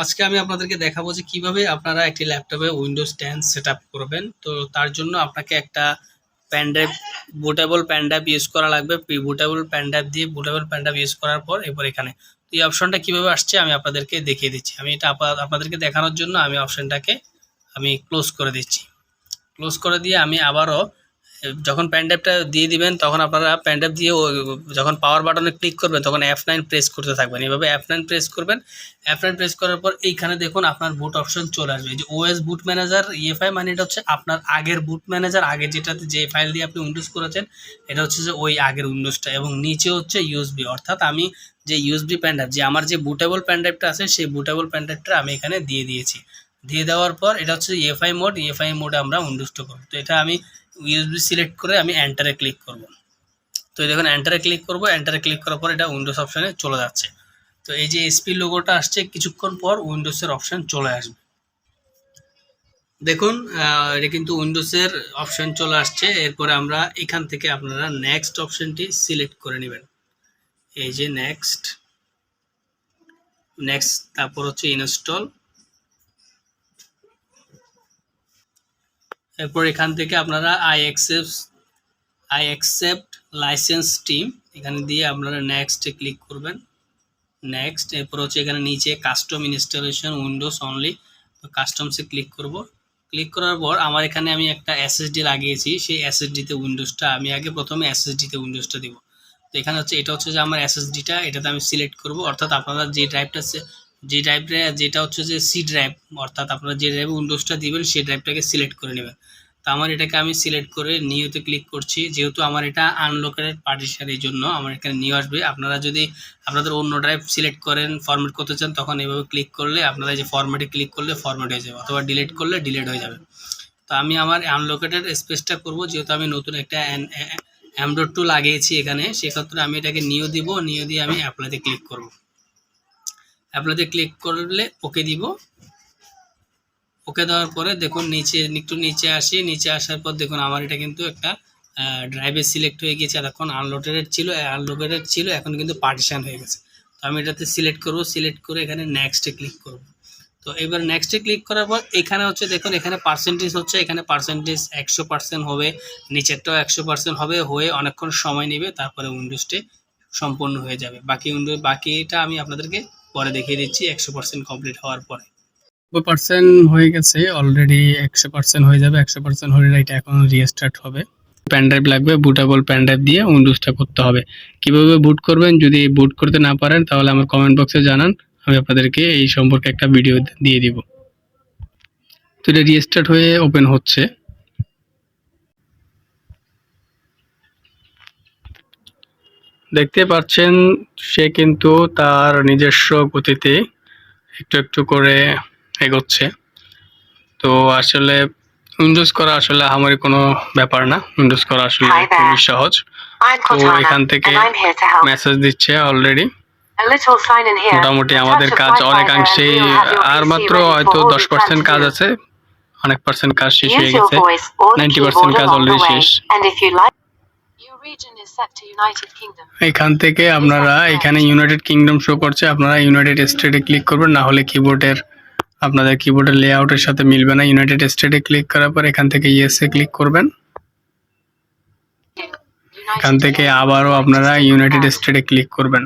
আজকে আমি আপনাদেরকে দেখাবো যে কিভাবে আপনারা একটি ল্যাপটপে উইন্ডোজ 10 সেটআপ করবেন। তো তার জন্য আপনাকে একটা pen drive, bootable pen drive use করা লাগবে। বুটেবল পেন ড্রাইভ ইউজ করার পর এরপর এখানে তো এই অপশনটা কিভাবে আসছে আমি আপনাদেরকে দেখিয়ে দিচ্ছি। আমি এটা আপনাদেরকে দেখানোর জন্য আমি অপশনটাকে ক্লোজ করে দিচ্ছি। ক্লোজ করে দিয়ে আমি আবারও যখন পেন ড্রাইভটা দিয়ে দিবেন তখন আপনারা পেন ড্রাইভ দিয়ে যখন পাওয়ার বাটনে ক্লিক করবেন তখন F9 প্রেস করতে থাকবেন। এভাবে F9 প্রেস করবেন। F9 প্রেস করার পর এইখানে দেখুন আপনার বুট অপশন চলে আসবে। এই যে ওএস বুট ম্যানেজার EFI মানে এটা হচ্ছে আপনার আগের বুট ম্যানেজার, আগে যেটাতে যে ফাইল দিয়ে আপনি উইন্ডোজ করেছেন এটা হচ্ছে যে ওই আগের উইন্ডোজটা, এবং নিচে হচ্ছে ইউএসবি, অর্থাৎ আমি যে ইউএসবি পেন ড্রাইভ, যে আমার যে বুটেবল পেন ড্রাইভটা আছে সেই বুটেবল পেন ড্রাইভটা আমি এখানে দিয়ে দিয়েছি। দিয়ে দেওয়ার পর এটা হচ্ছে EFI মোডে আমরা উইন্ডোজটা করব। তো এটা আমি ইউএসবি সিলেক্ট করে আমি এন্টারে ক্লিক করব। তো দেখুন এন্টারে ক্লিক করব, এন্টারে ক্লিক করার পর এটা উইন্ডোজ অপশানে চলে যাচ্ছে। তো এই যে এসপি লোগোটা আসছে, কিছুক্ষণ পর উইন্ডোজের অপশান চলে আসবে। দেখুন এটা কিন্তু উইন্ডোজের অপশান চলে আসছে। এরপরে আমরা এখান থেকে আপনারা নেক্সট অপশানটি সিলেক্ট করে নেবেন। এই যে নেক্সট, তারপর হচ্ছে ইনস্টল। এরপর এখান থেকে আপনারা আই অ্যাকসেপ্ট লাইসেন্স টিম এখানে দিয়ে আপনারা নেক্সটে ক্লিক করবেন। নেক্সট, এরপর হচ্ছে এখানে নিচে কাস্টম ইনস্টলেশন উইন্ডোজ অনলি, তো কাস্টমসে ক্লিক করব। ক্লিক করার পর আমার এখানে আমি একটা এসএসডি লাগিয়েছি, সেই এসএসডিতে উইন্ডোজটা আমি প্রথমে এসএসডিতে উইন্ডোজটা দিব। তো এখানে হচ্ছে এটা হচ্ছে যে আমার এসএসডিটা, এটাতে আমি সিলেক্ট করব। অর্থাৎ আপনারা যেটা হচ্ছে যে সি ড্রাইভ, অর্থাৎ আপনারা যে ড্রাইভে উইন্ডোজটা দিবেন সেই ড্রাইভটাকে সিলেক্ট করে নেবেন। তো আমার এটাকে আমি সিলেক্ট করে নিউতে ক্লিক করছি। যেহেতু আমার এটা আনলোকেটেড পার্টিশন, এই জন্য আমার এখানে নিউ আসবে। আপনারা যদি আপনাদের অন্য ড্রাইভ সিলেক্ট করেন, ফরম্যাট করতে চান, তখন এভাবে ক্লিক করলে আপনারা যে ফরম্যাটে ক্লিক করলে ফরম্যাট হয়ে যাবে, অথবা ডিলিট করলে ডিলিট হয়ে যাবে। তো আমি আমার আনলোকেটেড স্পেসটা করব, যেহেতু আমি নতুন একটা M.2 লাগিয়েছি এখানে, সেক্ষেত্রে আমি এটাকে নিউ দিব। নিউ দিয়ে আমি অ্যাপ্লাইতে ক্লিক করব। অ্যাপ্লাইতে ক্লিক করলে ওকে দিব। ওকে দেওয়ার পরে দেখুন একটু নিচে আসি। নিচে আসার পর দেখুন আমার এটা কিন্তু একটা ড্রাইভে সিলেক্ট হয়ে গেছে। এতক্ষণ আনলোকেটেড ছিল, এখন কিন্তু পার্টিশন হয়ে গেছে। তো আমি এটাতে সিলেক্ট করব। সিলেক্ট করে এখানে নেক্সটে ক্লিক করব। তো এবার নেক্সটে ক্লিক করার পর এখানে হচ্ছে দেখুন এখানে পার্সেন্টেজ হচ্ছে, এখানে পার্সেন্টেজ 100% হবে, নিচেরটাও 100% হবে, হয়ে অনেকক্ষণ সময় নেবে, তারপরে উইন্ডোজটি সম্পূর্ণ হয়ে যাবে। বাকিটা আমি আপনাদেরকে পরে দেখিয়ে দিচ্ছি 100% কমপ্লিট হওয়ার পরে। 90% হয়ে গেছে অলরেডি, 100% হয়ে যাবে। 100% হলে এটা এখন রিস্টার্ট হবে। পেন ড্রাইভ লাগবে, বুটেবল পেন ড্রাইভ দিয়ে উইন্ডোজটা করতে হবে। কিভাবে বুট করবেন, যদি বুট করতে না পারেন তাহলে আমার কমেন্ট বক্সে জানান, আমি আপনাদেরকে এই সম্পর্কে একটা ভিডিও দিয়ে দিব। তো এটা রিস্টার্ট হয়ে ওপেন হচ্ছে। দেখতে পাচ্ছেন সে কিন্তু তার নিজস্ব গতিতে একটু একটু করে এগোচ্ছে। তো আসলে উইন্ডোজ করা আসলে আমারই কোনো ব্যাপার না, উইন্ডোজ করা আসলে খুবই সহজ। তো এখান থেকে মেসেজ দিচ্ছে অলরেডি। মোটামুটি আমাদের কাজ অনেকাংশেই, আর মাত্র হয়তো 10% কাজ আছে, অনেক পার্সেন্ট কাজ শেষ হয়ে গেছে। 90% কাজ অলরেডি শেষ। এখান থেকে আপনারা এখানে ইউনাইটেড কিংডম শো করছে, আপনারা ইউনাইটেড স্টেটে ক্লিক করবেন, না হলে আপনাদের কিবোর্ডের লেআউটের সাথে মিলবে না। ইউনাইটেড স্টেটে ক্লিক করার পর এখান থেকে ইয়েসে ক্লিক করবেন। এখান থেকে আবারও আপনারা ইউনাইটেড স্টেটে ক্লিক করবেন।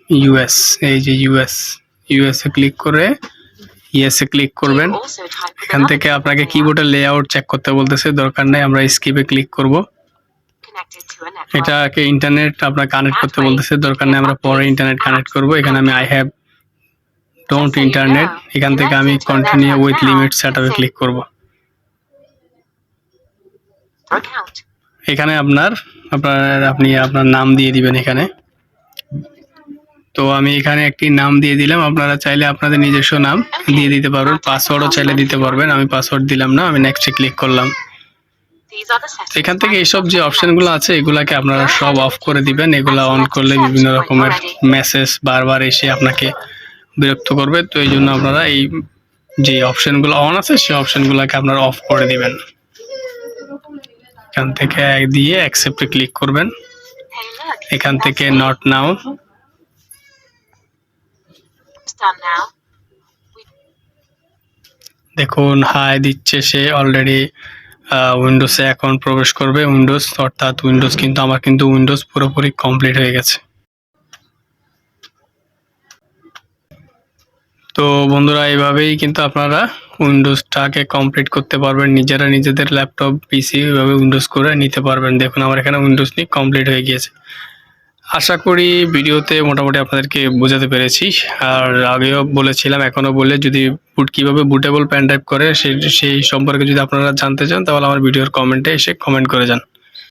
ইউএস, এই যে ইউএসএ ক্লিক করে ইয়েসে ক্লিক করবেন। এখান থেকে আপনাকে কিবোর্ডের লেআউট চেক করতে বলতেছে, দরকার নাই, আমরা স্কিপে ক্লিক করব। এটাকে ইন্টারনেট আপনার কানেক্ট করতে বলতেছে, দরকার নেই, আমরা পরে ইন্টারনেট কানেক্ট করব। এখানে আমি আই হ্যাভ ডোন্ট ইন্টারনেট, এখান থেকে আমি কন্টিনিউ উইথ লিমিট সেটআপে ক্লিক করব। এখানে আপনি আপনার নাম দিয়ে দিবেন এখানে। তো আমি এখানে একটি নাম দিয়ে দিলাম, আপনারা চাইলে আপনাদের নিজস্ব নাম দিয়ে দিতে পারবেন, পাসওয়ার্ডও চাইলে দিতে পারবেন। আমি পাসওয়ার্ড দিলাম না, আমি নেক্সটে ক্লিক করলাম। এখান থেকে এইসব যে অপশনগুলো আছে এগুলাকে আপনারা সব অফ করে দিবেন। এগুলা অন করলে বিভিন্ন রকমের মেসেজ বারবার এসে আপনাকে বিরক্ত করবে। তো এই জন্য আপনারা এই যে অপশনগুলো অন আছে সেই অপশনগুলোকে আপনারা অফ করে দিবেন। এখান থেকে দিয়ে অ্যাকসেপ্টে ক্লিক করবেন। এখান থেকে নট নাও, done now. দেখুন হাই দিচ্ছে সে অলরেডি উইন্ডোজে এখন প্রবেশ করবে। উইন্ডোজ অর্থাৎ উইন্ডোজ কিন্তু আমার কিন্তু উইন্ডোজ পুরোপুরি কমপ্লিট হয়ে গেছে। তো বন্ধুরা এইভাবেই কিন্তু আপনারা উইন্ডোজটাকে কমপ্লিট করতে পারবেন, নিজেরা নিজেদের ল্যাপটপ পিসি এভাবে উইন্ডোজ করে নিতে পারবেন। দেখুন আমার এখানে উইন্ডোজ নিয়ে কমপ্লিট হয়ে গিয়েছে। আশা করি ভিডিওতে মোটামুটি আপনাদেরকে বোঝাতে পেরেছি। আর আগেও বলেছিলাম, এখনও বলে, যদি কীভাবে বুটেবল পেন ড্রাইভ করে সেই সম্পর্কে যদি আপনারা জানতে চান তাহলে আমার ভিডিওর কমেন্টে এসে কমেন্ট করে যান।